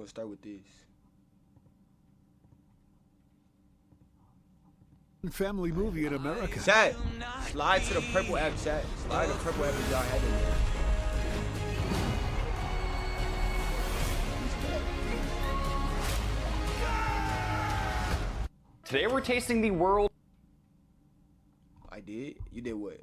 gonna start with this. Family movie in America. Chat, slide to the purple app, chat. Slide to the purple app if y'all have it. Today we're tasting the world. I did? You did what?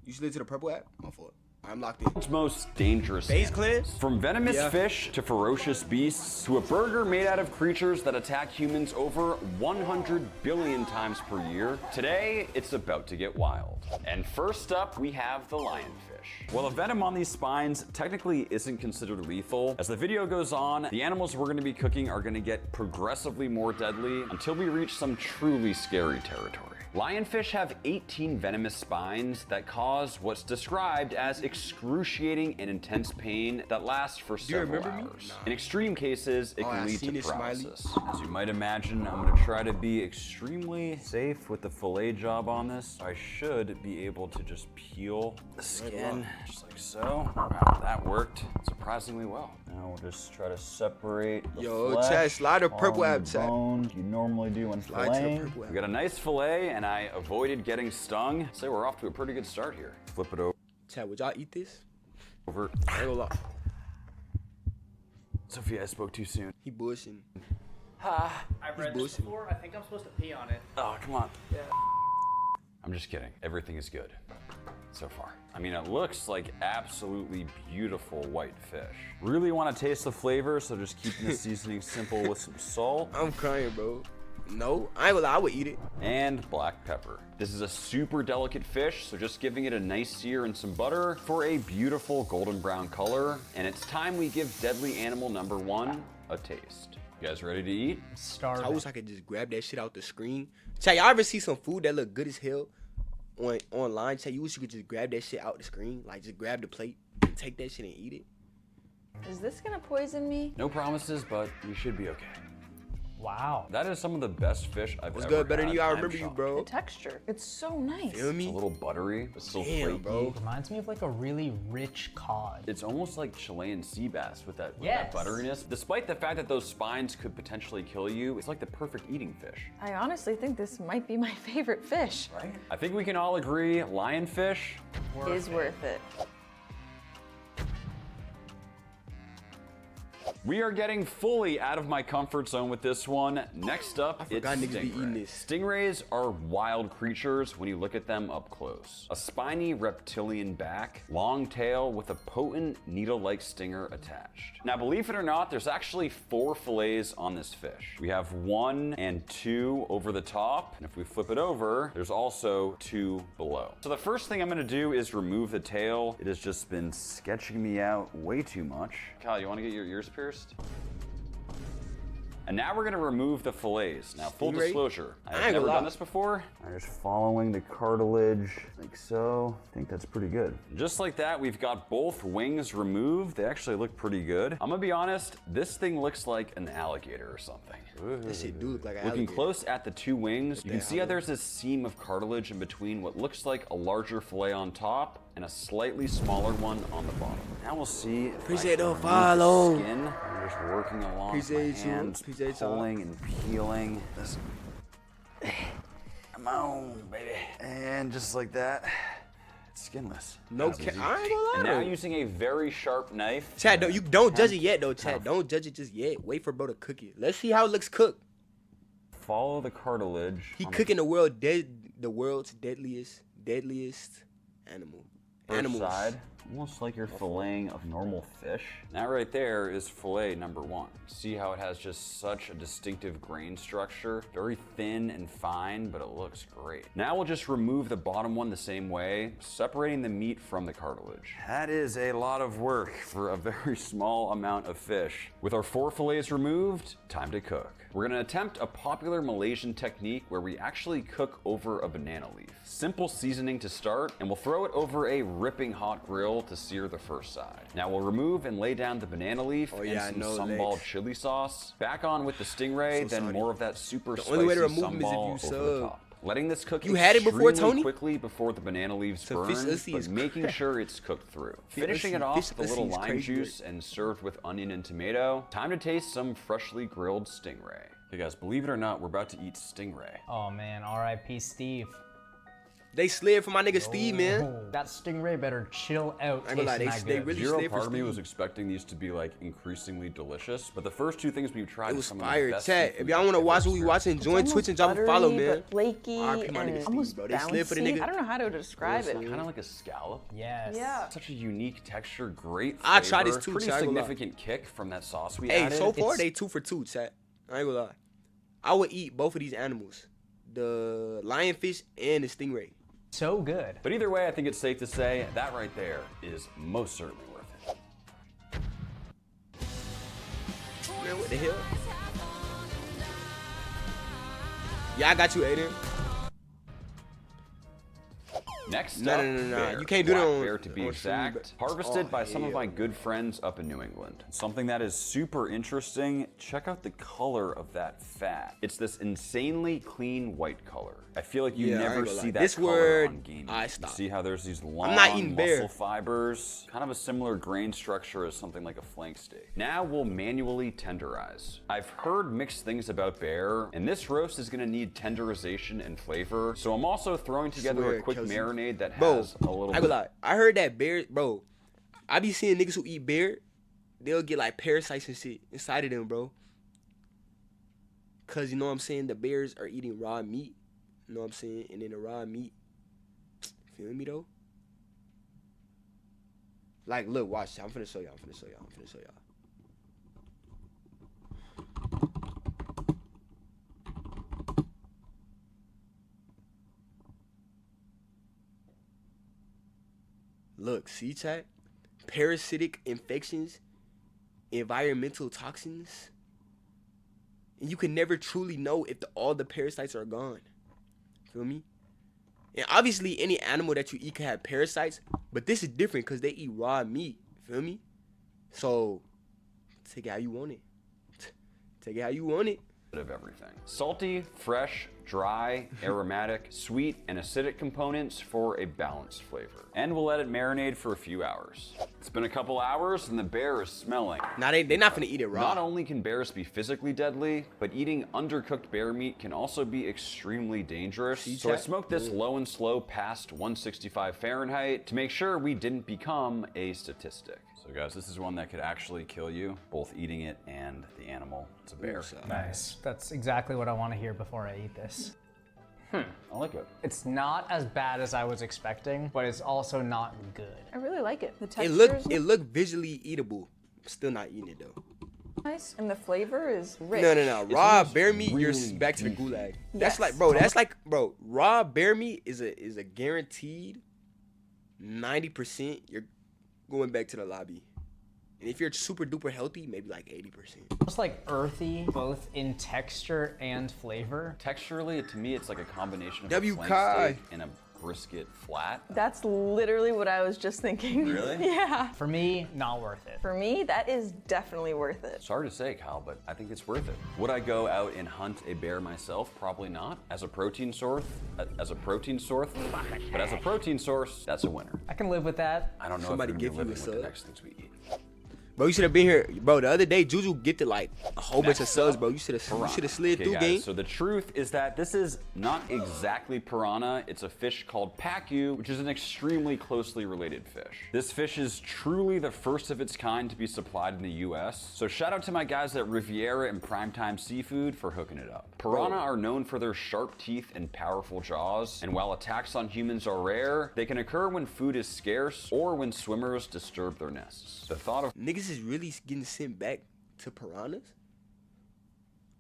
You slid to the purple app? My fault. I'm locked in. Most dangerous Face animals. cleanse? From venomous fish to ferocious beasts to a burger made out of creatures that attack humans over 100 billion times per year. Today, it's about to get wild. And first up, we have the lionfish. While the venom on these spines technically isn't considered lethal, as the video goes on, the animals we're gonna be cooking are gonna get progressively more deadly until we reach some truly scary territory. Lionfish have 18 venomous spines that cause what's described as excruciating and intense pain that lasts for several hours. In extreme cases, it can lead to paralysis. As you might imagine, I'm gonna try to be extremely safe with the fillet job on this. I should be able to just peel the skin, just like so. Wow, that worked surprisingly well. Now we'll just try to separate the flesh, chat, slide the purple app, chat. bone you normally do when filleting. We got a nice fillet, and I avoided getting stung. So we're off to a pretty good start here. Flip it over. Chat, would y'all eat this? Over. I ain't gonna lie. Sophia, I spoke too soon. He bushing. I've read this before. I think I'm supposed to pee on it. Oh, come on. Yeah. I'm just kidding. Everything is good so far. I mean, it looks like absolutely beautiful white fish. Really want to taste the flavor, so just keeping the seasoning simple with some salt. I'm crying, bro. No, I ain't gonna lie, I would eat it. And black pepper. This is a super delicate fish, so just giving it a nice sear in some butter for a beautiful golden brown color. And it's time we give deadly animal number 1 a taste. You guys ready to eat? Starving. I wish I could just grab that shit out the screen. Chat, y'all ever see some food that look good as hell online? Chat, you wish you could just grab that shit out the screen, like just grab the plate and take that shit and eat it. Is this gonna poison me? No promises, but we should be okay. Wow. That is some of the best fish I've What's ever good? Better than had. you. I I'm remember you, shocked. bro. The texture. It's so nice. Feel me? It's a little buttery, but still Damn, flaky. bro. Reminds me of like a really rich cod. It's almost like Chilean sea bass with that Yes. butteriness. Despite the fact that those spines could potentially kill you, it's like the perfect eating fish. I honestly think this might be my favorite fish. Right? I think we can all agree lionfish. Is worth it. We are getting fully out of my comfort zone with this one. Next up, it's forgot niggas be eating stingray. this. Stingrays are wild creatures when you look at them up close. A spiny reptilian back, long tail with a potent needle-like stinger attached. Now, believe it or not, there's actually 4 fillets on this fish. We have 1 and 2 over the top, and if we flip it over, there's also 2 below. So the first thing I'm gonna do is remove the tail. It has just been sketching me out way too much. Kyle, you wanna get your ears pierced? And now we're gonna remove the fillets. Now, full Stingray? disclosure, I ain't I've gonna never lie. done this before. I'm just following the cartilage like so. I think that's pretty good. Just like that, we've got both wings removed. They actually look pretty good. I'm gonna be honest, this thing looks like an alligator or something. This shit do look like an Looking alligator. close at the 2 wings, you can see how there's this seam of cartilage in between what looks like a larger fillet on top and a slightly smaller one on the bottom. Now we'll see if Appreciate I can the remove follow. the skin. I'm just working along with my Appreciate you. hands, Appreciate y'all. pulling and peeling. This. Come on, baby. And just like that, it's skinless. No, That's easy. I ain't gonna lie. And now though. using a very sharp knife. Chad, don't judge it yet though, Chad. Don't judge it just yet. Wait for bro to cook it. Let's see how it looks cooked. Follow the cartilage. He on cooking the world's deadliest animal. First side, almost like you're filleting a normal fish. That right there is fillet number 1. See how it has just such a distinctive grain structure? Very thin and fine, but it looks great. Now we'll just remove the bottom one the same way, separating the meat from the cartilage. That is a lot of work for a very small amount of fish. With our 4 fillets removed, time to cook. We're gonna attempt a popular Malaysian technique where we actually cook over a banana leaf. Simple seasoning to start, and we'll throw it over a ripping hot grill to sear the first side. Now we'll remove and lay down the banana leaf and some sambal chili sauce. Back on with the stingray, then more of that super spicy only way to remove them is if sambal you over the sub. top. letting this cook You had it before, extremely Tony? quickly before the banana leaves So burn, fish ussy but is making sure it's cooked through. Fish Finishing it ussy- off fish with a little ussy is lime crazy juice and served with onion and tomato. Time to taste some freshly grilled stingray. Hey guys, believe it or not, we're about to eat stingray. Oh man, R.I.P. Steve. They slid for my nigga Steve, man. Oh, that stingray better chill out. I ain't gonna lie, tasting that they good. really Zero slid for part of me Steve. was expecting these to be like increasingly delicious, but the first two things we've tried It are was some of the fire. best Chat, seafood if y'all want to I've watch ever what we watching, experienced. join It's Twitch and almost drop a follow, buttery, man. but flaky RP my nigga and Steve, almost bro. They slid for the bouncy. nigga. I don't know how to describe it. Kind of like a scallop. Yes. Yeah. Such a unique texture, great flavor. I tried this too, Pretty chat, I ain't gonna lie. significant kick from that sauce we Hey, added. so far It's- they 2 for 2, chat. I ain't gonna lie. I would eat both of these animals, the lionfish and the stingray. So good. But either way, I think it's safe to say that right there is most certainly worth it. Man, what the hell? Yeah, I got you, Aiden. Next No, up, no, no, no. bear. You can't do that Black on- bear to be on stream, exact. but- Harvested Oh, by some of hell my no. good friends up in New England. Something that is super interesting. Check out the color of that fat. It's this insanely clean white color. I feel like you Yeah, I ain't never gonna see lie. that This color word, on gaming. I You stop. see how there's these long not eating bear. muscle fibers, kind of a similar grain structure as something like a flank steak. Now we'll manually tenderize. I've heard mixed things about bear, and this roast is gonna need tenderization and flavor. So I'm also throwing together Swear, a quick Kelsey. marinade that Bro, has a little I gonna lie. I heard that bear, bro. I be seeing niggas who eat bear, they'll get like parasites and shit inside of them, bro. Cause you know what I'm saying, the bears are eating raw meat. You know what I'm saying, and then the raw meat. Feel me though? Like, look, watch. I'm finna show y'all. Look, see chat? Parasitic infections, environmental toxins. And you can never truly know if all the parasites are gone. Feel me? And obviously any animal that you eat can have parasites, but this is different because they eat raw meat. Feel me? So take it how you want it. Take it how you want it. of everything. Salty, fresh, dry, aromatic, sweet, and acidic components for a balanced flavor. And we'll let it marinate for a few hours. It's been a couple hours and the bear is smelling. Now they're not finna eat it raw. Not only can bears be physically deadly, but eating undercooked bear meat can also be extremely dangerous. So I smoked this low and slow past 165 Fahrenheit to make sure we didn't become a statistic. So guys, this is one that could actually kill you, both eating it and the animal. It's a bear. Nice. That's exactly what I want to hear before I eat this. I like it. It's not as bad as I was expecting, but it's also not good. I really like it. The It texture is looked visually eatable. Still not eating it though. nice, and the flavor is rich. No. Raw almost bear meat, you're really back to the beefy. gulag. Yes. That's like, bro. Raw bear meat is a guaranteed 90%. You're going back to the lobby. And if you're super duper healthy, maybe like 80%. It's like earthy, both in texture and flavor. Texturally, to me, it's like a combination of W. a flank Kai. steak and a brisket flat. That's literally what I was just thinking. Really? Yeah. For me, not worth it. For me, that is definitely worth it. Sorry to say, Kyle, but I think it's worth it. Would I go out and hunt a bear myself? Probably not. As a protein source, but as a protein source, that's a winner. I can live with that. I don't know Somebody if give we're you living a with the sub? next things we eat. Bro, you should have been here. Bro, the other day, Juju gifted like a whole bunch of Next subs, up, bro. You should have piranha. slid Okay, through, guys, gang. so the truth is that this is not exactly piranha. It's a fish called pacu, which is an extremely closely related fish. This fish is truly the first of its kind to be supplied in the US. So shout out to my guys at Riviera and Primetime Seafood for hooking it up. Piranha are known for their sharp teeth and powerful jaws, and while attacks on humans are rare, they can occur when food is scarce or when swimmers disturb their nests. The thought of Niggas is really getting sent back to piranhas.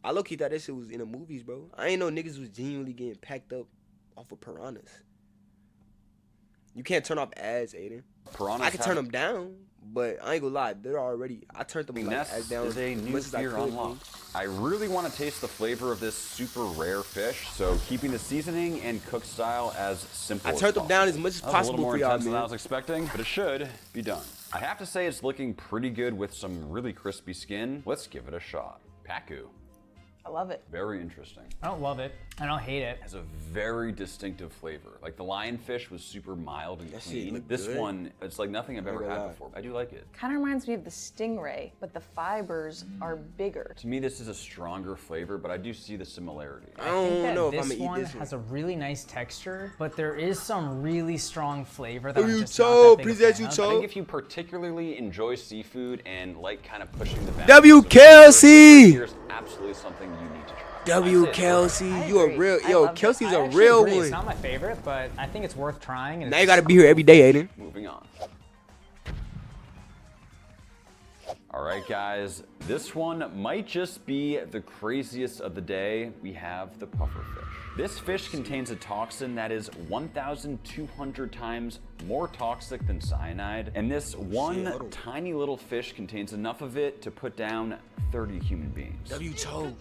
I low-key thought that shit was in the movies, bro. I ain't know niggas was genuinely getting packed up off of piranhas. You can't turn off ads, Aiden. piranhas I can turn them down, but I ain't gonna lie, they're already. I turned them like Nest ads down is a as new much as I fear could. unlocked. I really want to taste the flavor of this super rare fish, so keeping the seasoning and cook style as simple I as turned them down possible. as much as That was a possible little more for y'all, intense than I man. was expecting, but it should be done. I have to say it's looking pretty good with some really crispy skin. Let's give it a shot. Pacu. I love it. Very interesting. I don't love it. I don't hate it. It has a very distinctive flavor. Like the lionfish was super mild and That shit clean. look This good. one, it's like nothing I've ever gonna had lie. before. I do like it. Kind of reminds me of the stingray, but the fibers are bigger. To me, this is a stronger flavor, but I do see the similarity. I don't know if I'm This gonna eat one this one. has a really nice texture, but there is some really strong flavor that I'm you, just not Cho. that big a Appreciate fan you, of. Cho. I think if you particularly enjoy seafood and like kind of pushing the boundaries W. of Kelsey! here's absolutely something you need to try. W. That's it. Kelsey, I you a agree. real I yo. love Kelsey's this. a I actually real agree. It's one. not my favorite, but I think it's worth trying. And Now you gotta be here every day, Aiden. Moving on. All right, guys, this one might just be the craziest of the day. We have the pufferfish. This fish contains a toxin that is 1,200 times more toxic than cyanide, and this one tiny little fish contains enough of it to put down 30 human beings. W. Cho.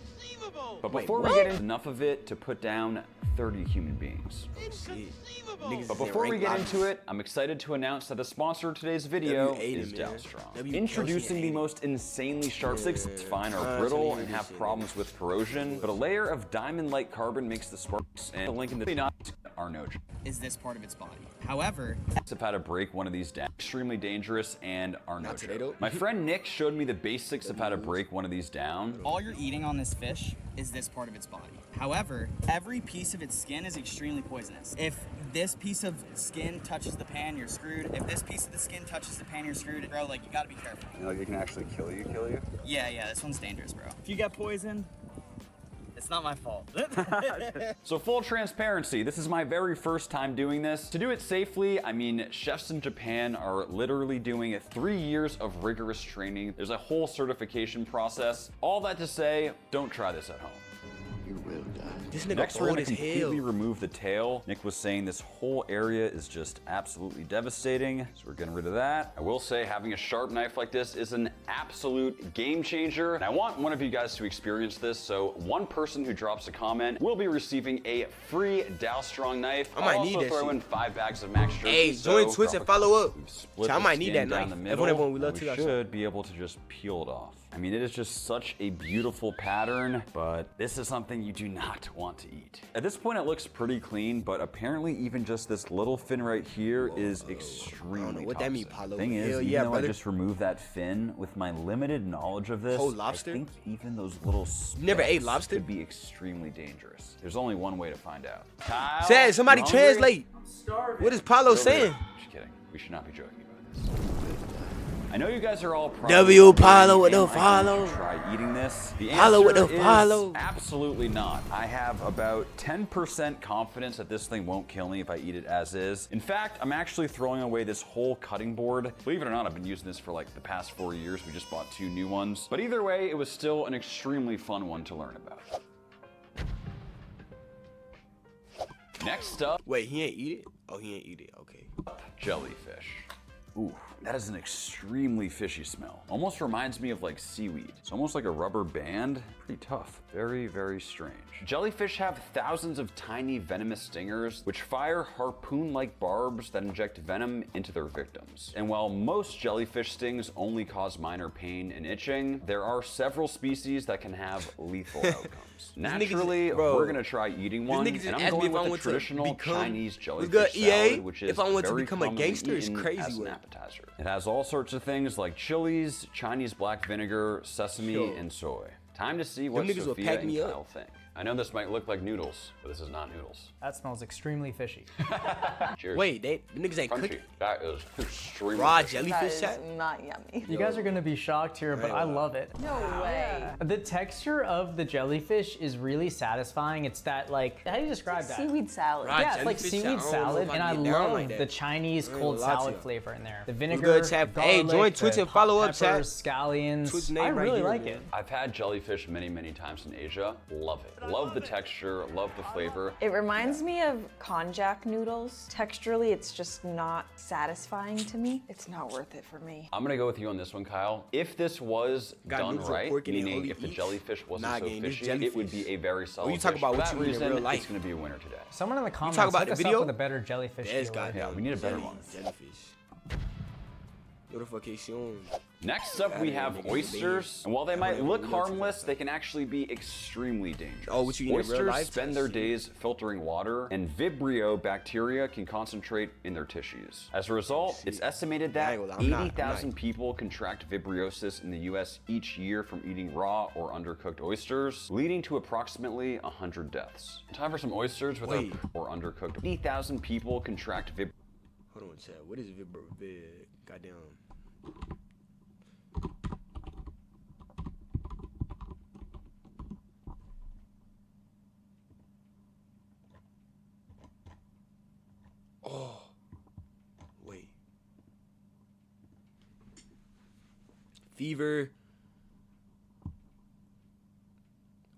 But before we get into enough of it to put down 30 human beings. Shit. Niggas But is in before we rank get lobsters. into it, I'm excited to announce that the sponsor of today's video W. is Aiden, man. Dalstrong. W. Introducing Kelsey the Aiden. most insanely sharp sticks fine are I'm brittle telling you and this have shit, problems with corrosion, but a layer of diamond-like carbon makes the sparks, and the link in the not are no joke. Is this part of its body? However, Have how to break one of these down. Extremely dangerous and are no Not today, joke. though. My friend Nick showed me the basics of how to break one of these down. all you're eating on this fish is this part of its body. However, every piece of its skin is extremely poisonous. If this piece of skin touches the pan, you're screwed. If this piece of the skin touches the pan, you're screwed. Bro, like, you gotta be careful. Like it can actually kill you. Yeah, this one's dangerous, bro. If you get poisoned, it's not my fault. So full transparency, this is my very first time doing this. To do it safely, I mean, chefs in Japan are literally doing 3 years of rigorous training. There's a whole certification process. All that to say, don't try this at home. This nigga Next, we're old gonna as completely hell. remove the tail. Nick was saying this whole area is just absolutely devastating, so we're getting rid of that. I will say having a sharp knife like this is an absolute game changer, and I want one of you guys to experience this, so one person who drops a comment will be receiving a free Dalstrong knife. I might I'll need also that throw shit. in 5 bags of Max jerky. Hey, join Twitch and follow up. We've split I the might need skin that down knife. the Everyone middle, we love and to we that should be able to just peel it off. I mean, it is just such a beautiful pattern, but this is something you do not want to eat. At this point, it looks pretty clean, but apparently even just this little fin right here is extremely what that mean, toxic. Paulo. Thing is, Hell even yeah, though brother. I just removed that fin, with my limited knowledge of this, Whole lobster? I think even those little never ate specks lobster? could be extremely dangerous. There's only one way to find out. Kyle, Say, somebody you hungry? translate. What is Paulo Over saying? here. Just kidding. We should not be joking about this. I know you guys are all probably W. wondering, Paulo with the "Am I going follow." to try eating this? The Paulo with answer the is follow. absolutely not. I have about 10% confidence that this thing won't kill me if I eat it as is. In fact, I'm actually throwing away this whole cutting board. Believe it or not, I've been using this for like the past 4 years. We just bought 2 new ones. But either way, it was still an extremely fun one to learn about. Next up, Wait, he ain't eat it? Oh, he ain't eat it. Okay. jellyfish. Ooh, that is an extremely fishy smell. Almost reminds me of like seaweed. It's almost like a rubber band. Pretty tough. Very, very strange. Jellyfish have thousands of tiny venomous stingers, which fire harpoon-like barbs that inject venom into their victims. And while most jellyfish stings only cause minor pain and itching, there are several species that can have lethal outcomes. Naturally, bro, we're gonna try eating one, nigga just and I'm asked me going if I with the want to traditional become- Chinese What's jellyfish good, EA? salad, which is If I want to very become a commonly gangster, it's eaten crazy as an work. appetizer. It has all sorts of things like chilies, Chinese black vinegar, sesame, Sure. and soy. Time to see what niggas will Sophia pack and me up. Kyle think. I know this might look like noodles, but this is not noodles. That smells extremely fishy. Cheers. Wait, the niggas ain't Crunchy. cooking. That is extremely Raw fishy. That jellyfish is chat? not yummy. You guys are gonna be shocked here, but I love it. No way. The texture of the jellyfish is really satisfying. It's that like, how do you describe that? Seaweed salad. Right. Yeah, it's like jellyfish, I seaweed don't know salad, if I and I can get down love like that. the Chinese I ain't cold gonna lie to salad you. flavor in there. The vinegar, good, chat? Hey, garlic, join Twitch the and follow hot up, chat. peppers, scallions. Twitch name I right really here, like man. it. I've had jellyfish many, many times in Asia. Love it. Love the texture, love the flavor. It reminds me of konjac noodles. Texturally, it's just not satisfying to me. It's not worth it for me. I'm gonna go with you on this one, Kyle. If this was Got done noodles with right, pork in it, meaning only if the eats? jellyfish wasn't Nah, so gang, this fishy, it would jellyfish. be a very solid you talk fish. about For what that you eat in reason, real life. it's gonna be a winner today. Someone in the comments talk about hook the us video? up with a better jellyfish There's dealer. goddamn Yeah, we need a better jelly- one. Jellyfish. Notification. Next up, we have oysters. And while they might look harmless, they can actually be extremely dangerous. Oh, what you eat in real Oysters life? spend their days filtering water, and Vibrio bacteria can concentrate in their tissues. As a result, it's estimated that Yeah, I'm not- 80,000 people contract vibriosis in the US each year from eating raw or undercooked oysters, leading to approximately 100 deaths. Time for some oysters with Wait. or undercooked. 80,000 people contract Hold on, chat. What is goddamn? Oh, wait. Fever.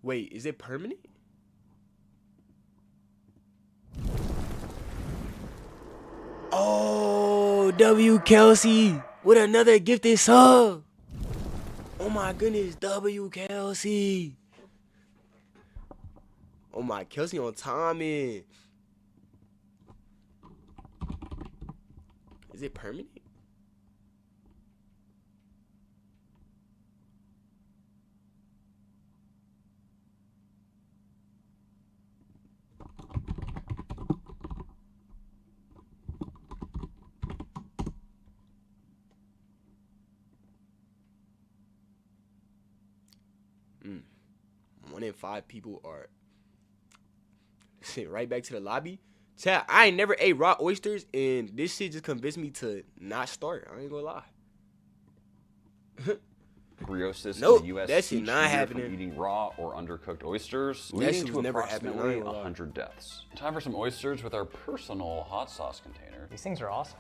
Wait, is it permanent? Oh, W. Kelsey with another gifted sub. Oh my goodness, W. Kelsey. Oh my, Kelsey on timing. Is it permanent? One in 5 people are sent right back to the lobby. Chat, I ain't never ate raw oysters, and this shit just convinced me to not start. I ain't gonna lie. Vibriosis Nope, in the US that shit each not year happening. from eating raw or undercooked oysters, That leading shit to was never happening, I approximately ain't gonna lie. 100 deaths. Time for some oysters with our personal hot sauce container. These things are awesome.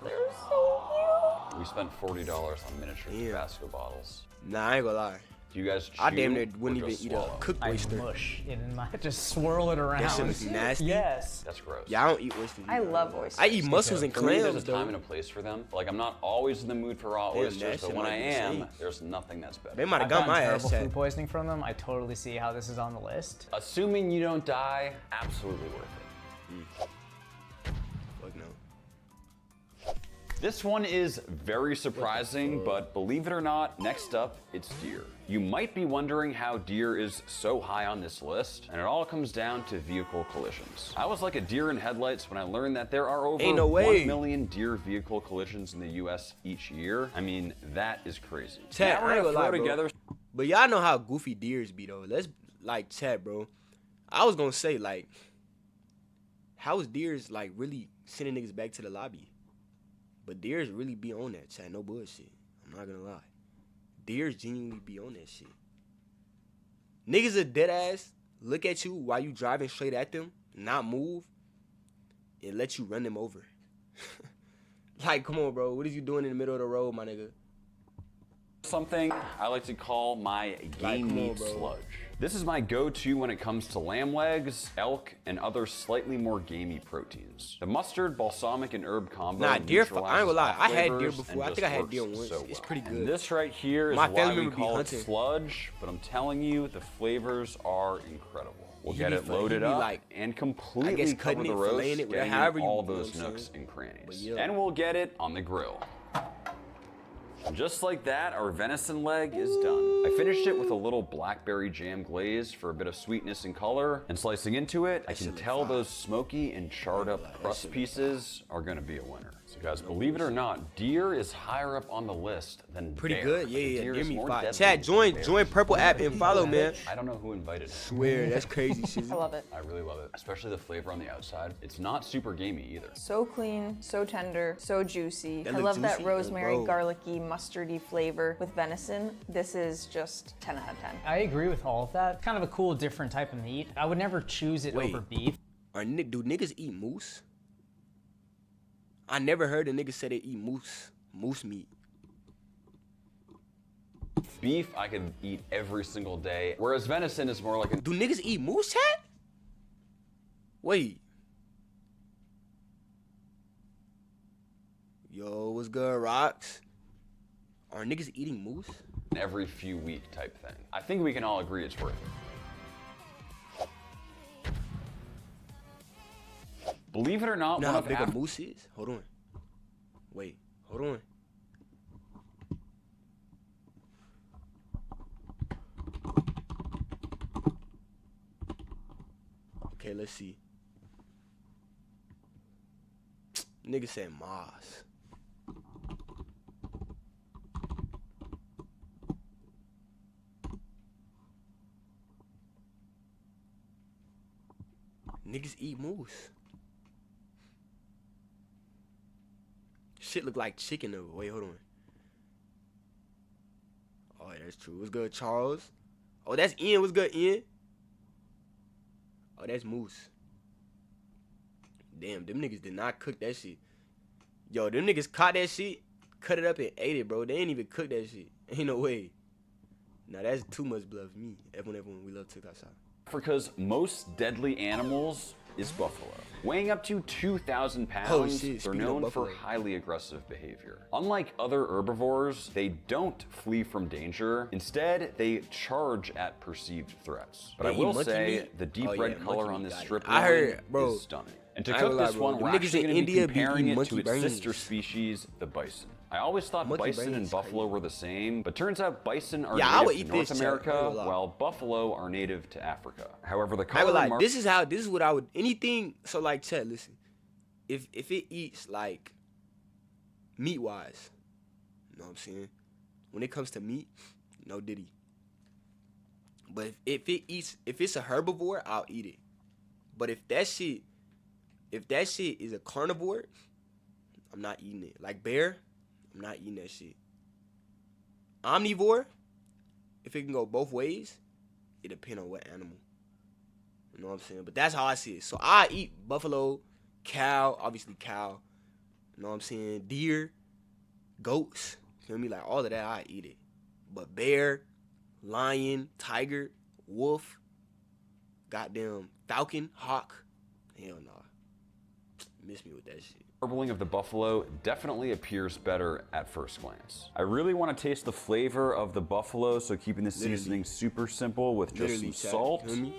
We spent $40 on miniature Yeah. Tabasco bottles. Nah, I ain't gonna lie. Do you guys chew I damn near or wouldn't even just eat swallow? a cooked I oyster. mush it in my, just swirl it around. That shit was nasty. Yes. That's gross. Yeah, I don't eat oysters. I either. love oysters. I eat mussels and For me, there's clams a though. time and a place for them. Like, I'm not always in the mood for raw Damn, that oysters, but shit when might I be am, insane. there's nothing that's better. They might have I've got gotten my ass terrible chat. food poisoning from them. I totally see how this is on the list. Assuming you don't die, absolutely worth it. Fuck no. This one is very surprising, but believe it or not, next up, it's deer. You might be wondering how deer is so high on this list, and it all comes down to vehicle collisions. I was like a deer in headlights when I learned that there are over Ain't no way. 1 million deer vehicle collisions in the US each year. I mean, that is crazy. Chat, Now we're I ain't gonna gonna lie, throw bro. together But y'all know how goofy deers be though. Let's like chat, bro. I was gonna say like, how is deers like really sending niggas back to the lobby? But deers really be on that chat. No bullshit. I'm not gonna lie. Deers genuinely be on that shit. Niggas are dead ass look at you while you driving straight at them, not move, and let you run them over. Like, come on, bro. What is you doing in the middle of the road, my nigga? something I like to call my game come on, meat bro. sludge. This is my go-to when it comes to lamb legs, elk, and other slightly more gamey proteins. The mustard, balsamic, and herb combo Nah, deer, I ain't neutralizes gonna lie. off I had deer flavors before. and I think just I had works deer once. so It's well. pretty And good. this right here is My why family we member be call it hunting. sludge, but I'm telling you, the flavors are incredible. We'll He get be it fu- loaded he be up like, and I completely guess cover cutting the it, roast, filleting it, getting however in you- all you know those what I'm nooks saying? and crannies. But yeah. And we'll get it on the grill. Just like that, our venison leg is done. I finished it with a little blackberry jam glaze for a bit of sweetness and color. And slicing into it, I can shit look tell fire. those smoky and charred up That crust shit look pieces are gonna be a winner. So guys, believe it or not, deer is higher up on the list than Pretty bear. good. Yeah, And yeah. deer Deer is meat more fire. deadly Chat, than bear. join Purple app and follow, man. I don't know who invited it. Swear, that's crazy shit. I love it. I really love it, especially the flavor on the outside. It's not super gamey either. So clean, so tender, so juicy. That I look love that juicy? rosemary, Bro. garlicky, mustardy flavor with venison. This is just 10 out of 10. I agree with all of that. Kind of a cool, different type of meat. I would never choose it Wait. over beef. Do niggas eat moose? I never heard a nigga say they eat moose meat. Beef, I could eat every single day, whereas venison is more like a Do niggas eat moose, chat? Wait. Yo, what's good, Rocks? Are niggas eating moose? every few week type thing. I think we can all agree it's worth it. Believe it or not, You know one how of big a moose is? Hold on. Wait, hold on. Okay, let's see. Nigga said Moss. Niggas eat moose. Shit look like chicken though. Wait, hold on. Oh, yeah, that's true. What's good, Charles? Oh, that's Ian. What's good, Ian? Oh, that's moose. Damn, them niggas did not cook that shit. Yo, them niggas caught that shit, cut it up and ate it, bro. They ain't even cook that shit. Ain't no way. Nah, that's too much blood for me. Everyone, we love to cook outside. Africa's most deadly animals is buffalo. Weighing up to 2,000 pounds, Oh, shit. they're Speaking of known buffalo. for highly aggressive behavior. Unlike other herbivores, they don't flee from danger. Instead, they charge at perceived threats. But They I eat will monkey say, meat? the deep Oh, yeah, red color monkey on meat, this got it. strip I heard, loin bro. is stunning. And to I ain't cook gonna lie, this bro. one, Them we're niggas actually in going to be India be comparing eating it to monkey its brains. sister species, the bison. I always thought Monkey bison brains and is buffalo crazy. were the same, but turns out bison are Yeah, I would native eat to North this, Chad. I ain't America, gonna lie. while buffalo are native to Africa. However, the I ain't color gonna lie. mark This is what I would. Anything. So like, Chet, listen. If it eats like meat wise, you know what I'm saying? When it comes to meat, no diddy. But if it's a herbivore, I'll eat it. But if that shit is a carnivore, I'm not eating it. Like bear, I'm not eating that shit. Omnivore, if it can go both ways, it depends on what animal. You know what I'm saying? But that's how I see it. So I eat buffalo, cow, obviously cow. You know what I'm saying? Deer, goats. Feel me? Like all of that, I eat it. But bear, lion, tiger, wolf, goddamn falcon, hawk, hell nah. Miss me with that shit. marbling of the buffalo definitely appears better at first glance. I really want to taste the flavor of the buffalo, so keeping the seasoning super simple with just Literally, some chat. salt. Feel me?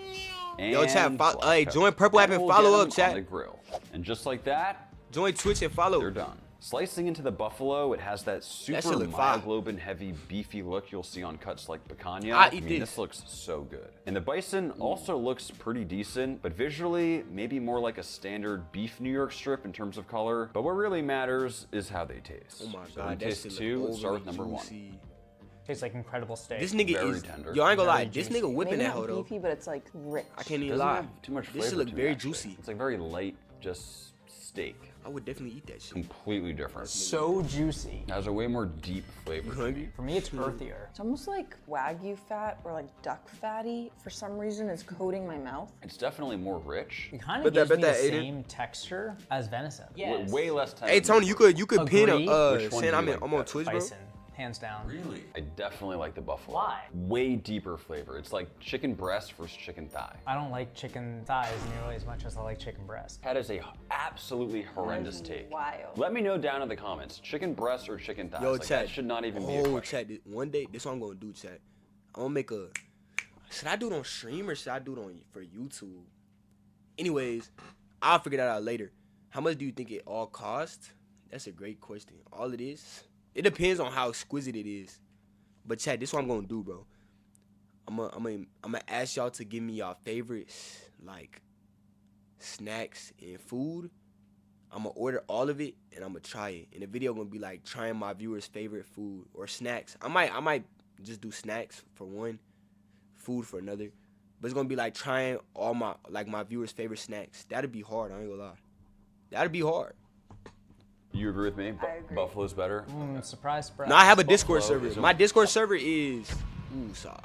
And Yo, chat, black hey, pepper. join Purple App and we'll follow get up, 'em chat. on the grill. And just like that, Join Twitch and follow. they're done. Slicing into the buffalo, it has that shit super look fire. myoglobin heavy beefy look you'll see on cuts like picanha. I eat mean, this. this looks so good. And the bison also looks pretty decent, but visually maybe more like a standard beef New York strip in terms of color. But what really matters is how they taste. Oh my So god, in that taste shit two, look let's start with overly number one. juicy. Tastes like incredible steak. This nigga Very is tender. yo. I ain't gonna lie. Very This juicy. nigga whipping Maybe that not hoe though. beefy, but it's like rich. I can't even Doesn't lie. have too much flavor. This shit look to me, very actually. juicy. It's like very light, just steak. I would definitely eat that shit. Completely different. So juicy. It has a way more deep flavor. You to me. hungry? For me, it's earthier. It's almost like Wagyu fat or like duck fatty. For some reason, it's coating my mouth. It's definitely more rich. It kind Bet of that- gives me bet the that, Aiden. same texture as venison. Way less tender. Hey Tony, you could pin Agree. saying Which one do you I'm like on better? Twitch, bro. Bison, hands down. Really? I definitely like the buffalo. Why? Way deeper flavor. It's like chicken breast versus chicken thigh. I don't like chicken thighs nearly as much as I like chicken breast. That is a absolutely horrendous That is take. wild. Let me know down in the comments, chicken breast or chicken thighs. Yo, Like, chat. that should not even be a Oh, question. chat. One day, this what I'm gonna do, chat. I'm gonna make a. Should I do it on stream or should I do it on for YouTube? Anyways, I'll figure that out later. How much do you think it all costs? That's a great question. All it is, it depends on how exquisite it is. But chat, this is what I'm gonna do, bro. I'm gonna ask y'all to give me y'all favorites, like snacks and food. I'm gonna order all of it and I'm gonna try it. And the video gonna be like trying my viewers' favorite food or snacks. I might just do snacks for one, food for another. But it's gonna be like trying all my viewers' favorite snacks. That'd be hard. I ain't gonna lie. That'd be hard. You agree with me? I agree. Buffalo's better? Surprise, surprise. No, I have a Discord Buffalo server. is a- My Discord server is so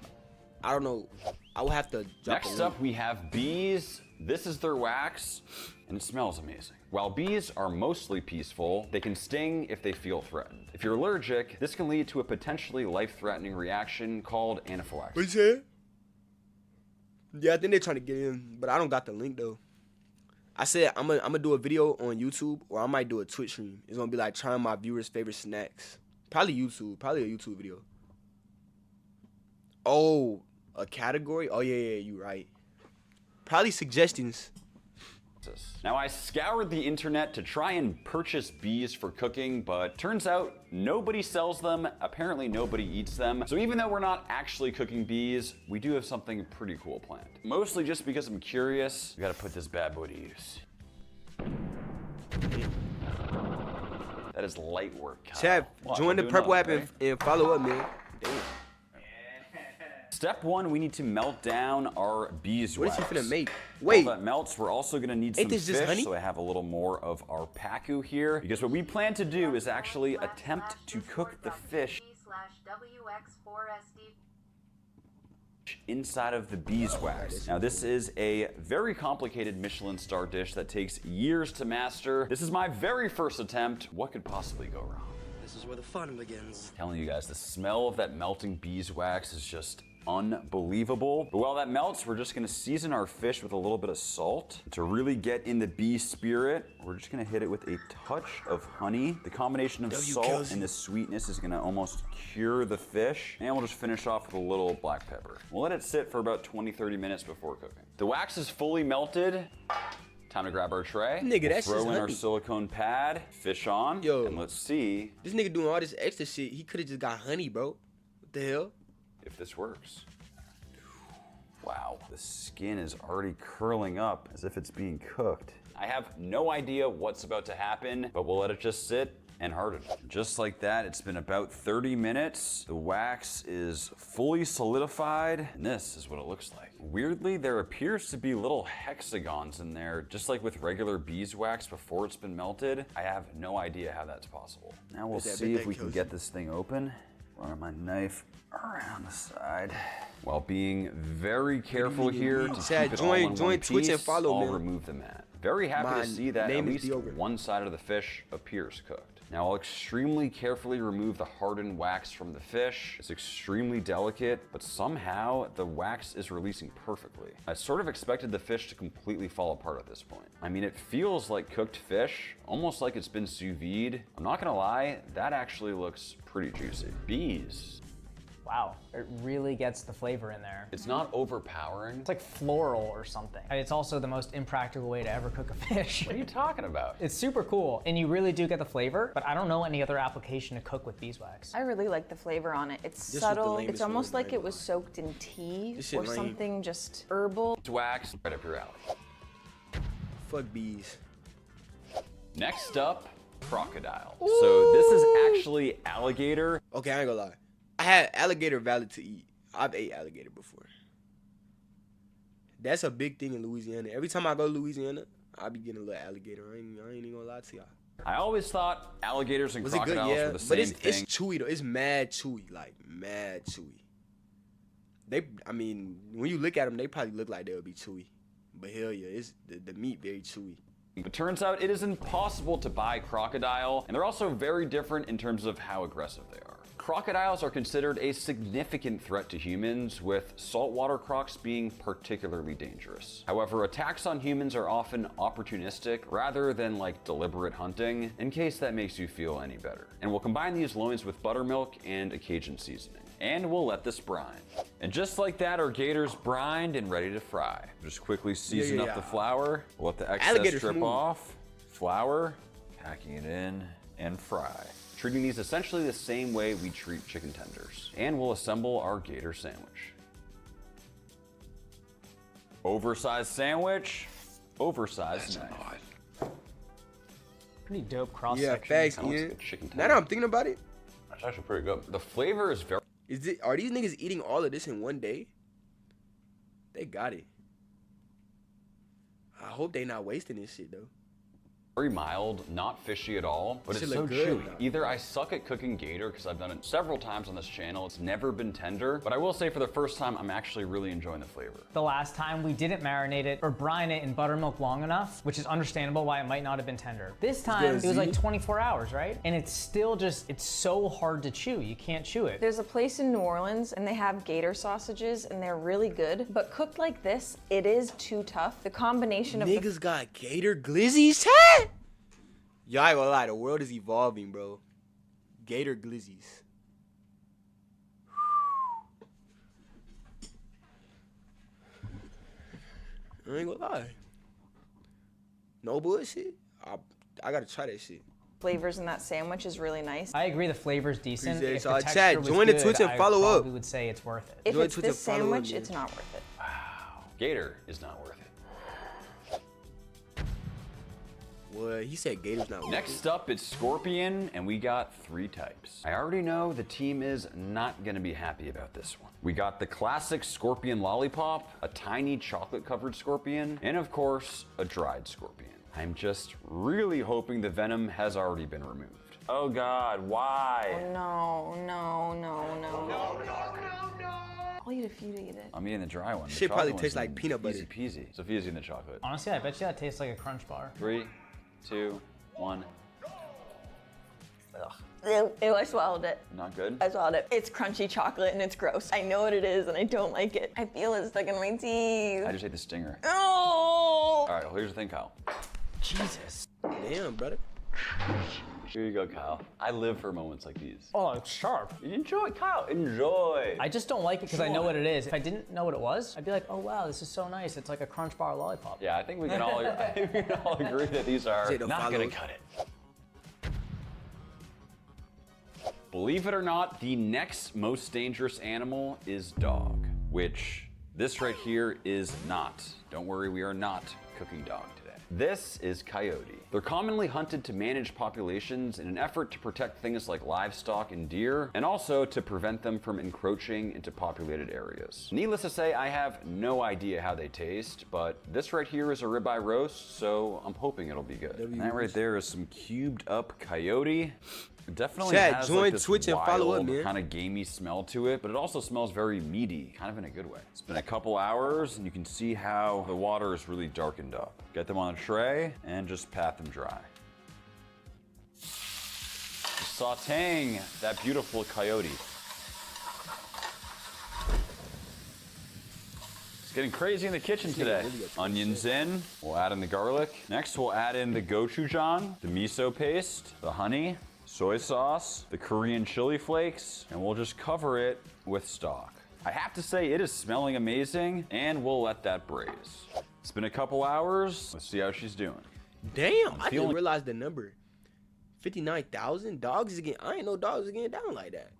I don't know. I will have to drop Next a up, link. we have bees. This is their wax, and it smells amazing. While bees are mostly peaceful, they can sting if they feel threatened. If you're allergic, this can lead to a potentially life-threatening reaction called anaphylaxis. What you said? Yeah, I think they're trying to get in, but I don't got the link though. I said I'm gonna do a video on YouTube or I might do a Twitch stream. It's gonna be like trying my viewers' favorite snacks. Probably YouTube. Probably a YouTube video. Oh, a category? Oh yeah, you right. Probably suggestions. Now, I scoured the internet to try and purchase bees for cooking, but turns out nobody sells them. Apparently nobody eats them. So even though we're not actually cooking bees, we do have something pretty cool planned. Mostly just because I'm curious. We gotta put this bad boy to use. That is light work, Kyle. Chad, Well, join the we'll do purple another, app right? and follow up, man. Damn. Step one, we need to melt down our beeswax. What is he finna make? While Wait. that melts, we're also gonna need some Ain't this just fish, honey? so I have a little more of our paku here. Because what we plan to do is actually attempt to cook the fish inside of the beeswax. Now this is a very complicated Michelin star dish that takes years to master. This is my very first attempt. What could possibly go wrong? This is where the fun begins. Telling you guys, the smell of that melting beeswax is just unbelievable. But while that melts, we're just gonna season our fish with a little bit of salt. To really get in the bee spirit, we're just gonna hit it with a touch of honey. The combination of salt and the sweetness is gonna almost cure the fish. And we'll just finish off with a little black pepper. We'll let it sit for about 20-30 minutes before cooking. The wax is fully melted. Time to grab our tray. Nigga, that's throw just in our honey. silicone pad, fish on, Yo. and let's see This nigga doing all this extra shit. He could have just got honey, bro. What the hell? if this works. Wow, the skin is already curling up as if it's being cooked. I have no idea what's about to happen, but we'll let it just sit and harden. Just like that, it's been about 30 minutes. The wax is fully solidified, and this is what it looks like. Weirdly, there appears to be little hexagons in there, just like with regular beeswax before it's been melted. I have no idea how that's possible. Now we'll see if we can get this thing open. Running my knife around the side. While being very careful here to Chad, keep it all in one join Twitch and piece, follow, I'll man. remove the mat. Very happy My to see that at name is least Deodorant. one side of the fish appears cooked. Now I'll extremely carefully remove the hardened wax from the fish. It's extremely delicate, but somehow the wax is releasing perfectly. I sort of expected the fish to completely fall apart at this point. I mean, it feels like cooked fish, almost like it's been sous vide. I'm not gonna lie, that actually looks pretty juicy. Bees. Wow, it really gets the flavor in there. It's not overpowering. It's like floral or something. And it's also the most impractical way to ever cook a fish. What are you talking about? It's super cool, and you really do get the flavor, but I don't know any other application to cook with beeswax. I really like the flavor on it. It's This was the subtle. lamest It's almost one, like it was soaked in tea This shit or lame. something just herbal. It's wax right up your alley. Fuck bees. Next up, crocodile. So this is actually alligator. Okay, I ain't gonna lie. I had alligator valid to eat. I've ate alligator before. That's a big thing in Louisiana. Every time I go to Louisiana, I be getting a little alligator. I ain't even gonna lie to y'all. I always thought alligators and Was it good? crocodiles Yeah, were the same but it's thing. chewy though. It's mad chewy, like mad chewy. I mean, when you look at them, they probably look like they'll be chewy. But hell yeah, it's the meat very chewy. It turns out it is impossible to buy crocodile, and they're also very different in terms of how aggressive they are. Crocodiles are considered a significant threat to humans, with saltwater crocs being particularly dangerous. However, attacks on humans are often opportunistic rather than like deliberate hunting, in case that makes you feel any better. And we'll combine these loins with buttermilk and a Cajun seasoning. And we'll let this brine. And just like that, our gator's brined and ready to fry. Just quickly season up the flour, we'll let the excess Alligator's strip smooth. off, flour, packing it in, and fry. Treating these essentially the same way we treat chicken tenders. And we'll assemble our gator sandwich. Oversized sandwich, oversized knife. Pretty dope cross Yeah, section. facts, That looks yeah. like a chicken Now that tender. I'm thinking about it, That's actually pretty good. The flavor is very are these niggas eating all of this in one day? They got it. I hope they not wasting this shit though. mild, not fishy at all, but Shit it's so look good, chewy. though. Either I suck at cooking gator because I've done it several times on this channel, it's never been tender, but I will say for the first time, I'm actually really enjoying the flavor. The last time we didn't marinate it or brine it in buttermilk long enough, which is understandable why it might not have been tender. This time, it was like 24 hours, right? And it's still just, it's so hard to chew. You can't chew it. There's a place in New Orleans and they have gator sausages and they're really good, but cooked like this, it is too tough. The combination of Niggas got gator glizzies, chat? Y'all ain't gonna lie, the world is evolving, bro. Gator glizzies. I ain't gonna lie. No bullshit. I gotta try that shit. Flavors in that sandwich is really nice. I agree the flavor's decent. Appreciate If y'all. the texture Chat, was join the good, Twitch and I follow up. probably would say it's worth it. If Join it's Twitch this and follow sandwich, me. it's not worth it. Gator is not worth it. Well, he said Gator's not. Next up, it's Scorpion, and we got 3 types. I already know the team is not gonna be happy about this one. We got the classic Scorpion Lollipop, a tiny chocolate-covered Scorpion, and of course, a dried Scorpion. I'm just really hoping the venom has already been removed. Oh God, why? No. I'll eat a few to eat it. I'm eating the dry one. The Shit probably chocolate tastes one's like peanut butter. Easy peasy. Sophia's eating the chocolate. Honestly, I bet you that tastes like a Crunch bar. 3, 2, 1. Ew, I swallowed it. Not good? I swallowed it. It's crunchy chocolate and it's gross. I know what it is and I don't like it. I feel it stuck in my teeth. I just ate the stinger. Oh! All right, well, here's the thing, Kyle. Jesus. Damn, brother. Here you go, Kyle. I live for moments like these. Oh, it's sharp. Enjoy, Kyle, enjoy. I just don't like it because I know what it is. If I didn't know what it was, I'd be like, oh wow, this is so nice. It's like a Crunch bar lollipop. Yeah, I think we can all agree that these are Say the not gonna follows. cut it. Believe it or not, the next most dangerous animal is dog, which this right here is not. Don't worry, we are not cooking dog today. This is coyote. They're commonly hunted to manage populations in an effort to protect things like livestock and deer, and also to prevent them from encroaching into populated areas. Needless to say, I have no idea how they taste, but this right here is a ribeye roast, so I'm hoping it'll be good. And that right there is some cubed up coyote. It definitely Chat, has join like this Twitch and follow up, wild, man. kind of gamey smell to it, but it also smells very meaty, kind of in a good way. It's been a couple hours, and you can see how the water is really darkened up. Get them on a tray and just pat them dry. Just sauteing that beautiful coyote. It's getting crazy in the kitchen today. Onions in, we'll add in the garlic. Next, we'll add in the gochujang, the miso paste, the honey, soy sauce, the Korean chili flakes, and we'll just cover it with stock. I have to say it is smelling amazing, and we'll let that braise. It's been a couple hours. Let's see how she's doing. Damn, I feeling- didn't realize the number. 59,000 dogs is getting. I didn't know dogs was getting down like that.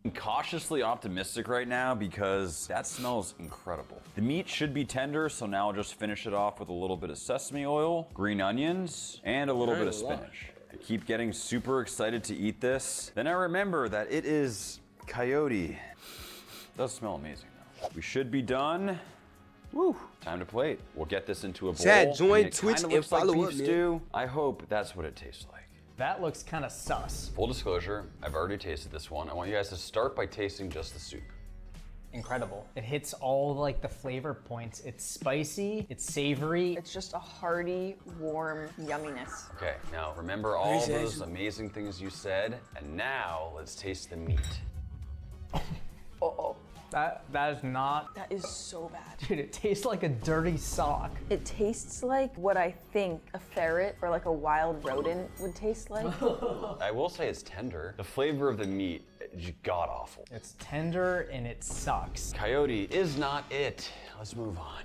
I'm cautiously optimistic right now because that smells incredible. The meat should be tender, so now I'll just finish it off with a little bit of sesame oil, green onions, and a little bit of spinach. I keep getting super excited to eat this. Then I remember that it is coyote. It does smell amazing though. We should be done. Woo! Time to plate. We'll get this into a bowl. Chat, join I mean, it Twitch kinda and looks like follow beef up, man. stew. I hope that's what it tastes like. That looks kind of sus. Full disclosure, I've already tasted this one. I want you guys to start by tasting just the soup. Incredible. It hits all like the flavor points. It's spicy, it's savory. It's just a hearty, warm yumminess. Okay, now remember all Praise those Jesus. amazing things you said, and now let's taste the meat. Uh-oh. That is not, That is so bad. dude, it tastes like a dirty sock. It tastes like what I think a ferret or like a wild rodent would taste like. I will say it's tender. The flavor of the meat is god awful. It's tender and it sucks. Coyote is not it. Let's move on.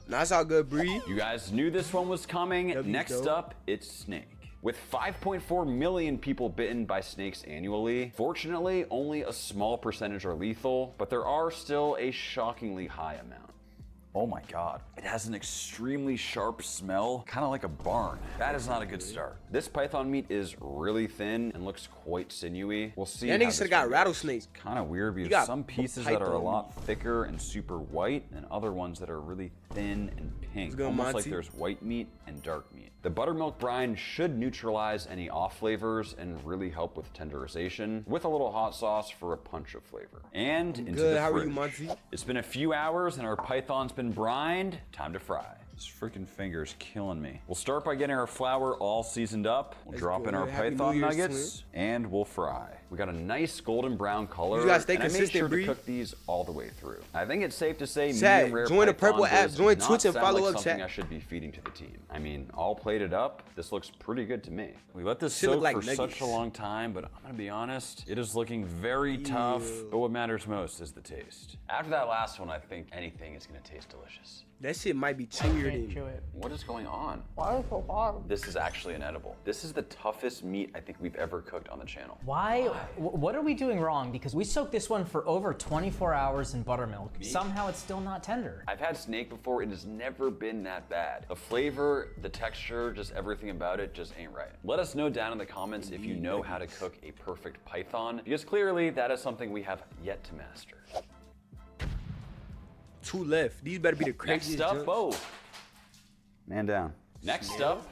That's all good, Bree. You guys knew this one was coming. W, Next dope. up, it's snake. With 5.4 million people bitten by snakes annually, fortunately, only a small percentage are lethal, but there are still a shockingly high amount. Oh my God. It has an extremely sharp smell, kind of like a barn. That is not a good start. This python meat is really thin and looks quite sinewy. We'll see. That how nigga this should've got one goes. rattlesnake. It's kind of weird because got some pieces that are a python lot thicker and super white, and other ones that are really thin and pink, go, almost like Monty. there's white meat and dark meat. The buttermilk brine should neutralize any off flavors and really help with tenderization, with a little hot sauce for a punch of flavor. And into good. the How are you, fridge. Monty? It's been a few hours and our python's been brined. Time to fry. This freaking finger's killing me. We'll start by getting our flour all seasoned up. We'll drop in go. our Happy New python Year's, nuggets and we'll fry. We got a nice golden brown color. You gotta stay and I made consistent, sure Bree. to cook these all the way through. I think it's safe to say Chat, medium rare join the python purple app, does join not Twitch and sound follow like up, something chat. I should be feeding to the team. I mean, all plated up, this looks pretty good to me. We let this Shit look soak like for nuggets. such a long time, but I'm gonna be honest, it is looking very tough, but what matters most is the taste. After that last one, I think anything is gonna taste delicious. That shit might be chewier Can't than. chew it. What is going on? Why so hard? This is actually inedible. This is the toughest meat I think we've ever cooked on the channel. Why? What are we doing wrong? Because we soaked this one for over 24 hours in buttermilk. Somehow it's still not tender. I've had snake before, it has never been that bad. The flavor, the texture, just everything about it just ain't right. Let us know down in the comments if you know how to cook a perfect python, because clearly that is something we have yet to master. 2 left. These better be the craziest. Next up, jumps. oh. Man down. Next up,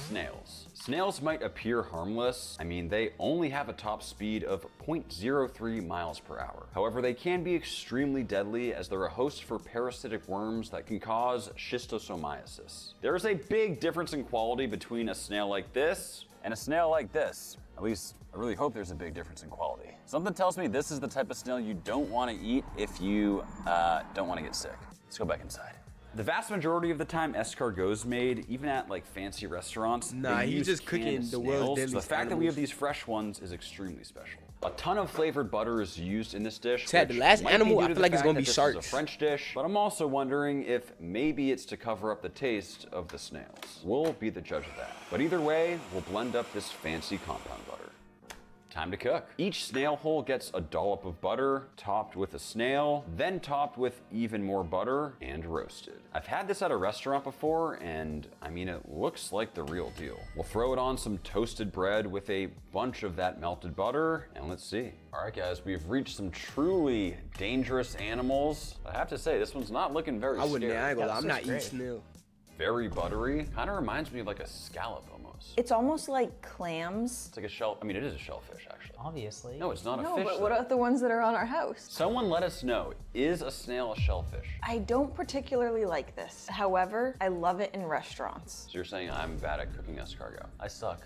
snails. Snails might appear harmless. I mean, they only have a top speed of 0.03 miles per hour. However, they can be extremely deadly as they're a host for parasitic worms that can cause schistosomiasis. There is a big difference in quality between a snail like this and a snail like this. At least, I really hope there's a big difference in quality. Something tells me this is the type of snail you don't want to eat if you don't want to get sick. Let's go back inside. The vast majority of the time, escargot's made, even at like fancy restaurants. Nah, they he's use just canned cooking the world's snails. deadliest The fact that we have animals. these fresh ones is extremely special. A ton of flavored butter is used in this dish. Chad, the which last might be animal, due I to feel the like it's fact gonna that be this is sharks. a French dish, but I'm also wondering if maybe it's to cover up the taste of the snails. We'll be the judge of that. But either way, we'll blend up this fancy compound butter. Time to cook. Each snail hole gets a dollop of butter, topped with a snail, then topped with even more butter and roasted. I've had this at a restaurant before, and I mean, it looks like the real deal. We'll throw it on some toasted bread with a bunch of that melted butter, and let's see. All right, guys, we've reached some truly dangerous animals. I have to say, this one's not looking very I wouldn't. scary. I ain't gonna lie. Yeah, I'm this not is eating great. snail. Very buttery. Kind of reminds me of like a scallop almost. It's almost like clams. It's like a shell. I mean, it is a shellfish, actually. Obviously. No, it's not No, a fish. but though. what about the ones that are on our house? Someone let us know, is a snail a shellfish? I don't particularly like this. However, I love it in restaurants. So you're saying I'm bad at cooking escargot? I suck.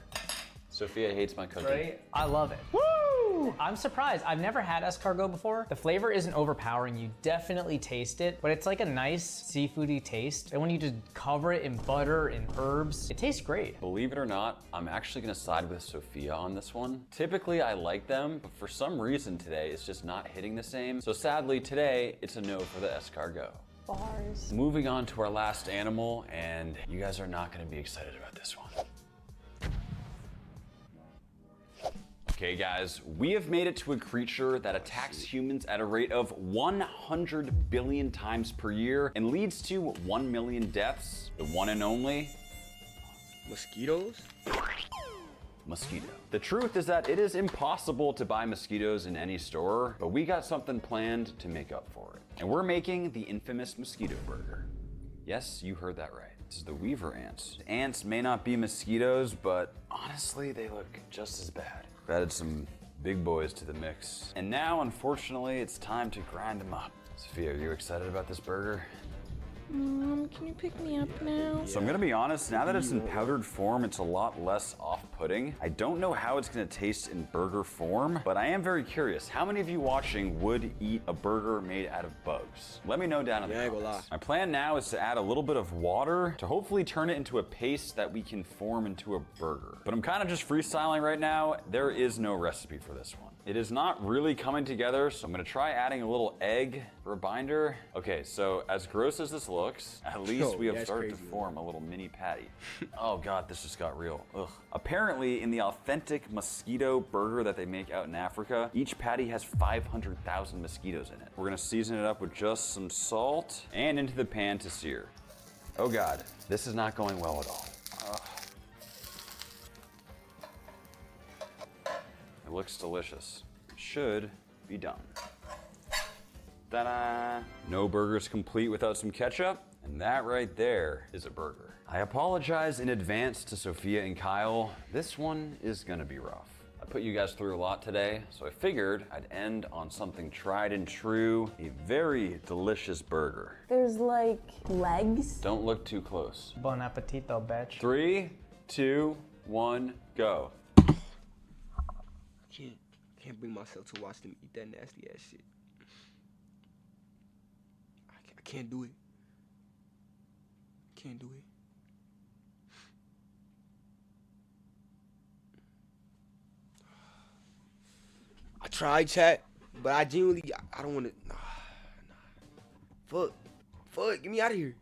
Sophia hates my cooking. Right? I love it. Woo! I'm surprised. I've never had escargot before. The flavor isn't overpowering. You definitely taste it, but it's like a nice seafoody taste. And when you just cover it in butter and herbs, it tastes great. Believe it or not, I'm actually gonna side with Sophia on this one. Typically I like them, but for some reason today it's just not hitting the same. So sadly today, it's a no for the escargot. Bars. Moving on to our last animal, and you guys are not gonna be excited about this one. Okay guys, we have made it to a creature that attacks humans at a rate of 100 billion times per year and leads to 1 million deaths. The one and only Mosquitoes? mosquito. The truth is that it is impossible to buy mosquitoes in any store, but we got something planned to make up for it. And we're making the infamous mosquito burger. Yes, you heard that right. This is the weaver ants. Ants may not be mosquitoes, but honestly, they look just as bad. We've added some big boys to the mix. And now, unfortunately, it's time to grind them up. Sophia, are you excited about this burger? Mom, can you pick me up now? So I'm gonna be honest, now that it's in powdered form, it's a lot less off-putting. I don't know how it's gonna taste in burger form, but I am very curious. How many of you watching would eat a burger made out of bugs? Let me know down in the Yeah, I ain't gonna comments. lie. My plan now is to add a little bit of water to hopefully turn it into a paste that we can form into a burger. But I'm kind of just freestyling right now. There is no recipe for this one. It is not really coming together, so I'm gonna try adding a little egg for a binder. Okay, so as gross as this looks, at least Yo, we have that's started to crazy. form a little mini patty. Oh God, this just got real. Ugh. Apparently, in the authentic mosquito burger that they make out in Africa, each patty has 500,000 mosquitoes in it. We're gonna season it up with just some salt and into the pan to sear. Oh God, this is not going well at all. Ugh. It looks delicious. It should be done. Ta-da! No burger's complete without some ketchup, and that right there is a burger. I apologize in advance to Sophia and Kyle. This one is gonna be rough. I put you guys through a lot today, so I figured I'd end on something tried and true, a very delicious burger. There's like legs. Don't look too close. Bon appetito, bitch. 3, 2, 1, go. Can't bring myself to watch them eat that nasty ass shit. I can't do it. Can't do it. I tried, chat, but I genuinely, I don't want to. Nah. Fuck, get me out of here.